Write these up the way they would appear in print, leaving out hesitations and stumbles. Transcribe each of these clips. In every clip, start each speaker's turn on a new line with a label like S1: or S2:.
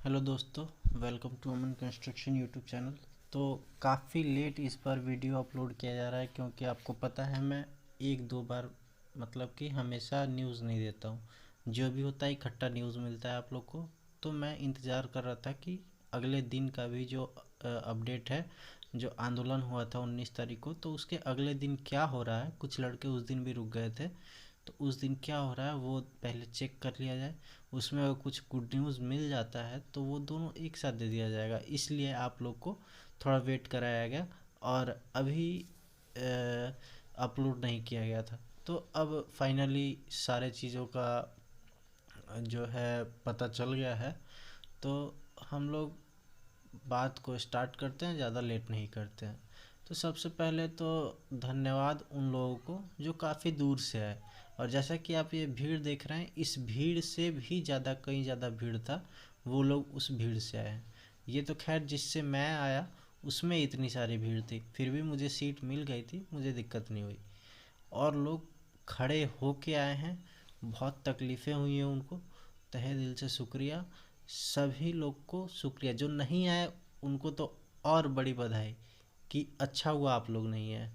S1: Hello दोस्तों, welcome to Aman construction YouTube channel. तो काफ़ी लेट इस पर वीडियो अपलोड किया जा रहा है क्योंकि आपको पता है मैं एक दो बार मतलब कि हमेशा न्यूज़ नहीं देता हूँ। जो भी होता है इकट्ठा न्यूज़ मिलता है आप लोग को। तो मैं इंतज़ार कर रहा था कि अगले दिन का भी जो अपडेट है, जो आंदोलन हुआ था 19 तारीख को, तो उसके अगले दिन क्या हो रहा है। कुछ लड़के उस दिन भी रुक गए थे, तो उस दिन क्या हो रहा है वो पहले चेक कर लिया जाए। उसमें अगर कुछ गुड न्यूज़ मिल जाता है तो वो दोनों एक साथ दे दिया जाएगा, इसलिए आप लोग को थोड़ा वेट कराया गया और अभी अपलोड नहीं किया गया था। तो अब फाइनली सारे चीज़ों का जो है पता चल गया है। तो हम लोग बात को स्टार्ट करते हैं, ज़्यादा लेट नहीं करते हैं। तो सबसे पहले तो धन्यवाद उन लोगों को जो काफ़ी दूर से आए। और जैसा कि आप ये भीड़ देख रहे हैं, इस भीड़ से भी ज़्यादा कहीं ज़्यादा भीड़ था, वो लोग उस भीड़ से आए हैं। ये तो खैर जिससे मैं आया उसमें इतनी सारी भीड़ थी, फिर भी मुझे सीट मिल गई थी, मुझे दिक्कत नहीं हुई। और लोग खड़े होके आए हैं, बहुत तकलीफ़ें हुई हैं उनको, तहे दिल से शुक्रिया। सभी लोग को शुक्रिया, जो नहीं आए उनको तो और बड़ी बधाई कि अच्छा हुआ आप लोग नहीं आए।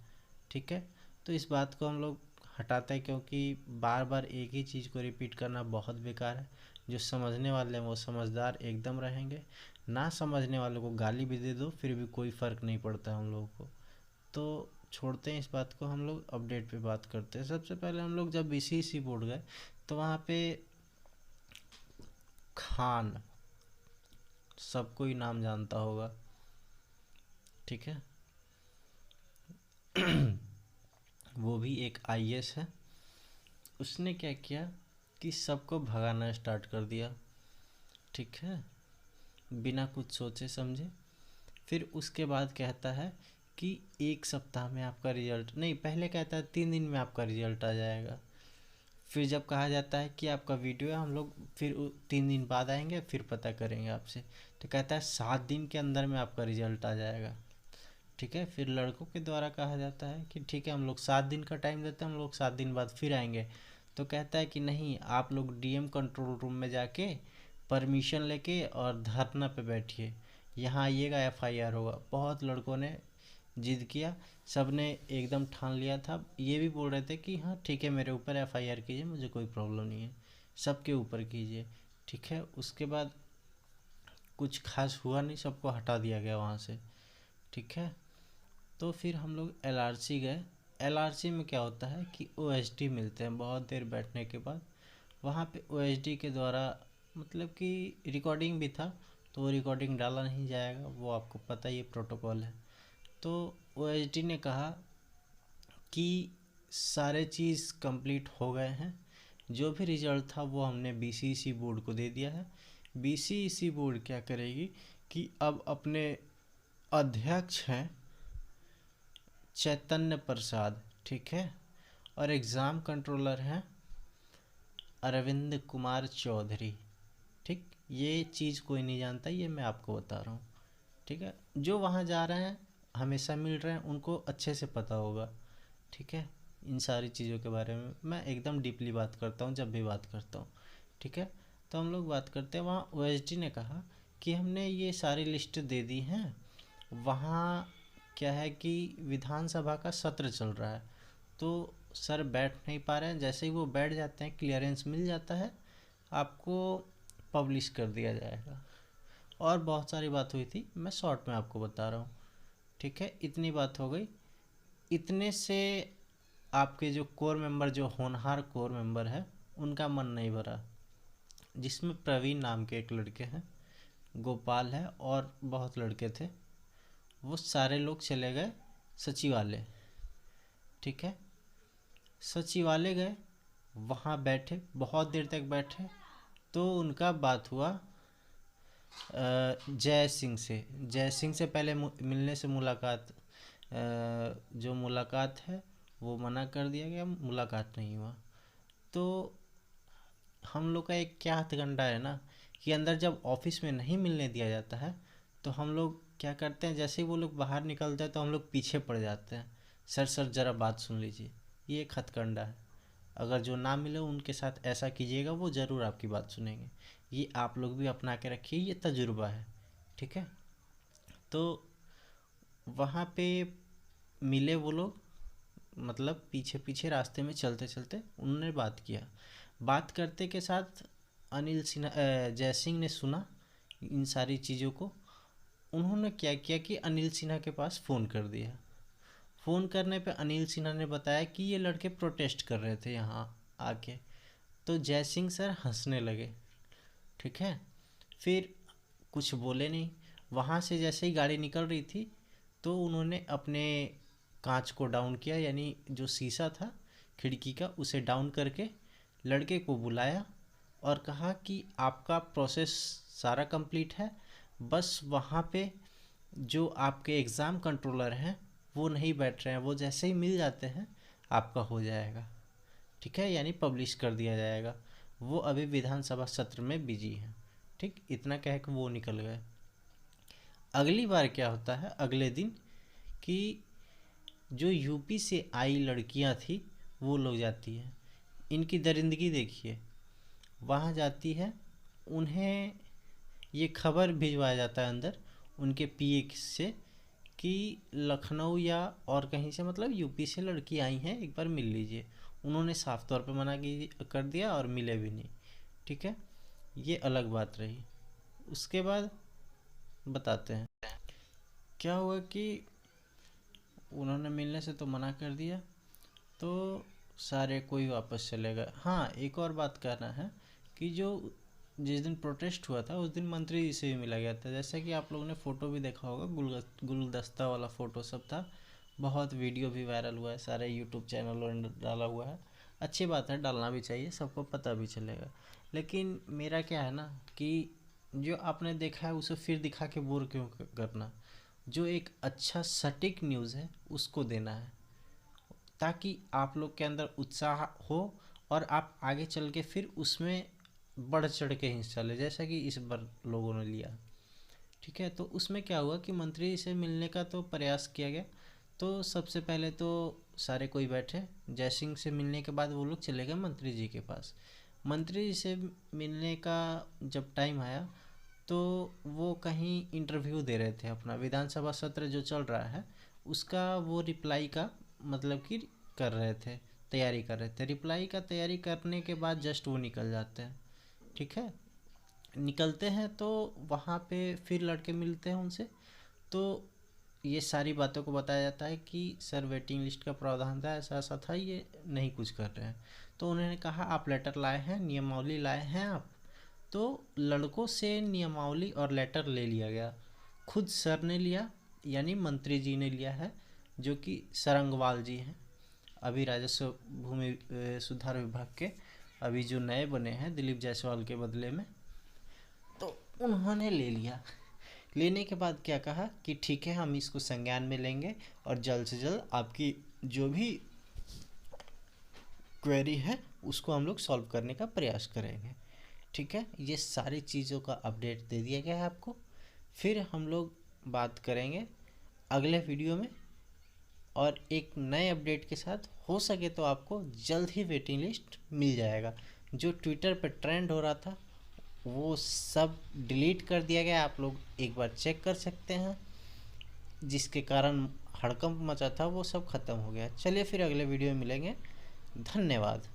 S1: ठीक है, तो इस बात को हम लोग हटाते हैं क्योंकि बार बार एक ही चीज़ को रिपीट करना बहुत बेकार है। जो समझने वाले हैं वो समझदार एकदम रहेंगे, ना समझने वालों को गाली भी दे दो फिर भी कोई फ़र्क नहीं पड़ता हम लोगों को। तो छोड़ते हैं इस बात को, हम लोग अपडेट पे बात करते हैं। सबसे पहले हम लोग जब बीसीसी बोर्ड गए तो वहाँ पे खान, सबको ही नाम जानता होगा, ठीक है। वो भी एक आईएएस है। उसने क्या किया कि सबको भगाना स्टार्ट कर दिया, ठीक है, बिना कुछ सोचे समझे। फिर उसके बाद कहता है कि 1 सप्ताह में आपका रिजल्ट, नहीं पहले कहता है 3 दिन में आपका रिजल्ट आ जाएगा। फिर जब कहा जाता है कि आपका वीडियो है, हम लोग फिर 3 दिन बाद आएंगे फिर पता करेंगे आपसे, तो कहता है 7 दिन के अंदर में आपका रिजल्ट आ जाएगा। ठीक है, फिर लड़कों के द्वारा कहा जाता है कि ठीक है हम लोग 7 दिन का टाइम देते हैं, हम लोग 7 दिन बाद फिर आएंगे। तो कहता है कि नहीं, आप लोग डीएम कंट्रोल रूम में जाके परमिशन लेके और धरना पे बैठिए, यहाँ आइएगा एफआईआर होगा। बहुत लड़कों ने जिद किया, सब ने एकदम ठान लिया था। ये भी बोल रहे थे कि हाँ ठीक है मेरे ऊपर एफआईआर कीजिए, मुझे कोई प्रॉब्लम नहीं है, सबके ऊपर कीजिए। ठीक है, उसके बाद कुछ खास हुआ नहीं, सबको हटा दिया गया वहाँ से। ठीक है, तो फिर हम लोग एलआरसी गए। एलआरसी में क्या होता है कि ओएसडी मिलते हैं बहुत देर बैठने के बाद। वहाँ पे ओएसडी के द्वारा मतलब कि रिकॉर्डिंग भी था, तो वो रिकॉर्डिंग डाला नहीं जाएगा, वो आपको पता ही प्रोटोकॉल है। तो ओएसडी ने कहा कि सारे चीज़ कंप्लीट हो गए हैं, जो भी रिजल्ट था वो हमने बीसीसी बोर्ड को दे दिया है। बीसीसी बोर्ड क्या करेगी कि अब अपने अध्यक्ष हैं चैतन्य प्रसाद, ठीक है, और एग्ज़ाम कंट्रोलर हैं अरविंद कुमार चौधरी। ठीक, ये चीज़ कोई नहीं जानता, ये मैं आपको बता रहा हूँ। ठीक है, जो वहाँ जा रहे हैं हमेशा मिल रहे हैं, उनको अच्छे से पता होगा। ठीक है, इन सारी चीज़ों के बारे में मैं एकदम डीपली बात करता हूँ जब भी बात करता हूँ। ठीक है, तो हम लोग बात करते हैं। वहाँ ओएसडी ने कहा कि हमने ये सारी लिस्ट दे दी हैं, वहाँ क्या है कि विधानसभा का सत्र चल रहा है, तो सर बैठ नहीं पा रहे हैं। जैसे ही वो बैठ जाते हैं, क्लियरेंस मिल जाता है, आपको पब्लिश कर दिया जाएगा। और बहुत सारी बात हुई थी, मैं शॉर्ट में आपको बता रहा हूँ। ठीक है, इतनी बात हो गई। इतने से आपके जो कोर मेंबर, जो होनहार कोर मेंबर है, उनका मन नहीं भरा, जिसमें प्रवीण नाम के एक लड़के हैं, गोपाल है और बहुत लड़के थे। वो सारे लोग चले गए सचिवालय। ठीक है, सचिवालय गए, वहाँ बैठे, बहुत देर तक बैठे। तो उनका बात हुआ जय सिंह से। जय सिंह से पहले मिलने से मुलाकात, जो मुलाकात है वो मना कर दिया गया, मुलाकात नहीं हुआ। तो हम लोग का एक क्या हथकंडा है ना, कि अंदर जब ऑफिस में नहीं मिलने दिया जाता है तो हम लोग क्या करते हैं, जैसे ही वो लोग बाहर निकलते हैं तो हम लोग पीछे पड़ जाते हैं, सर सर ज़रा बात सुन लीजिए। ये एक हथकंडा है, अगर जो ना मिले उनके साथ ऐसा कीजिएगा, वो ज़रूर आपकी बात सुनेंगे। ये आप लोग भी अपना के रखिए, ये तजुर्बा है, ठीक है। तो वहाँ पे मिले वो लोग, मतलब पीछे पीछे रास्ते में चलते चलते उन्होंने बात किया। बात करते के साथ अनिल सिन्हा जय सिंह ने सुना इन सारी चीज़ों को। उन्होंने क्या किया कि अनिल सिन्हा के पास फ़ोन कर दिया। फ़ोन करने पे अनिल सिन्हा ने बताया कि ये लड़के प्रोटेस्ट कर रहे थे यहाँ आके। तो जय सिंह सर हंसने लगे, ठीक है। फिर कुछ बोले नहीं। वहाँ से जैसे ही गाड़ी निकल रही थी तो उन्होंने अपने कांच को डाउन किया, यानी जो शीशा था खिड़की का उसे डाउन करके लड़के को बुलाया और कहा कि आपका प्रोसेस सारा कंप्लीट है, बस वहाँ पे जो आपके एग्ज़ाम कंट्रोलर हैं वो नहीं बैठ रहे हैं, वो जैसे ही मिल जाते हैं आपका हो जाएगा, ठीक है, यानी पब्लिश कर दिया जाएगा। वो अभी विधानसभा सत्र में बिजी हैं, ठीक। इतना कह के वो निकल गए। अगली बार क्या होता है, अगले दिन, कि जो यूपी से आई लड़कियां थी वो लोग जाती हैं। इनकी दरिंदगी देखिए, वहाँ जाती है, उन्हें ये खबर भिजवाया जाता है अंदर उनके पीए से कि लखनऊ या और कहीं से, मतलब यूपी से लड़की आई हैं, एक बार मिल लीजिए। उन्होंने साफ तौर पे मना कर दिया और मिले भी नहीं, ठीक है। ये अलग बात रही। उसके बाद बताते हैं क्या हुआ कि उन्होंने मिलने से तो मना कर दिया, तो सारे कोई वापस चले गए। हाँ, एक और बात कहना है कि जो जिस दिन प्रोटेस्ट हुआ था उस दिन मंत्री जी से भी मिला गया था। जैसे कि आप लोगों ने फ़ोटो भी देखा होगा, गुलदस्ता वाला फ़ोटो सब था, बहुत वीडियो भी वायरल हुआ है, सारे यूट्यूब चैनलों ने डाला हुआ है। अच्छी बात है, डालना भी चाहिए, सबको पता भी चलेगा। लेकिन मेरा क्या है ना कि जो आपने देखा है उसे फिर दिखा के बोर क्यों करना। जो एक अच्छा सटीक न्यूज़ है उसको देना है, ताकि आप लोग के अंदर उत्साह हो और आप आगे चल के फिर उसमें बढ़ चढ़ के हिस्सा ले, जैसा कि इस बार लोगों ने लिया, ठीक है। तो उसमें क्या हुआ कि मंत्री से मिलने का तो प्रयास किया गया। तो सबसे पहले तो सारे कोई बैठे, जयसिंह से मिलने के बाद वो लोग चले गए मंत्री जी के पास। मंत्री जी से मिलने का जब टाइम आया तो वो कहीं इंटरव्यू दे रहे थे, अपना विधानसभा सत्र जो चल रहा है उसका वो रिप्लाई का मतलब कि कर रहे थे, तैयारी कर रहे थे। रिप्लाई का तैयारी करने के बाद जस्ट वो निकल जाते हैं, ठीक है। निकलते हैं तो वहाँ पे फिर लड़के मिलते हैं उनसे, तो ये सारी बातों को बताया जाता है कि सर वेटिंग लिस्ट का प्रावधान था, ऐसा ऐसा था, ये नहीं कुछ कर रहे हैं। तो उन्होंने कहा आप लेटर लाए हैं, नियमावली लाए हैं आप। तो लड़कों से नियमावली और लेटर ले लिया गया, खुद सर ने लिया, यानी मंत्री जी ने लिया है, जो कि सरंगवाल जी हैं, अभी राजस्व भूमि सुधार विभाग के अभी जो नए बने हैं दिलीप जायसवाल के बदले में। तो उन्होंने ले लिया। लेने के बाद क्या कहा कि ठीक है, हम इसको संज्ञान में लेंगे और जल्द से जल्द आपकी जो भी क्वेरी है उसको हम लोग सॉल्व करने का प्रयास करेंगे, ठीक है। ये सारी चीज़ों का अपडेट दे दिया गया है आपको। फिर हम लोग बात करेंगे अगले वीडियो में और एक नए अपडेट के साथ। हो सके तो आपको जल्द ही वेटिंग लिस्ट मिल जाएगा। जो ट्विटर पर ट्रेंड हो रहा था वो सब डिलीट कर दिया गया, आप लोग एक बार चेक कर सकते हैं। जिसके कारण हड़कंप मचा था वो सब ख़त्म हो गया। चलिए फिर अगले वीडियो में मिलेंगे, धन्यवाद।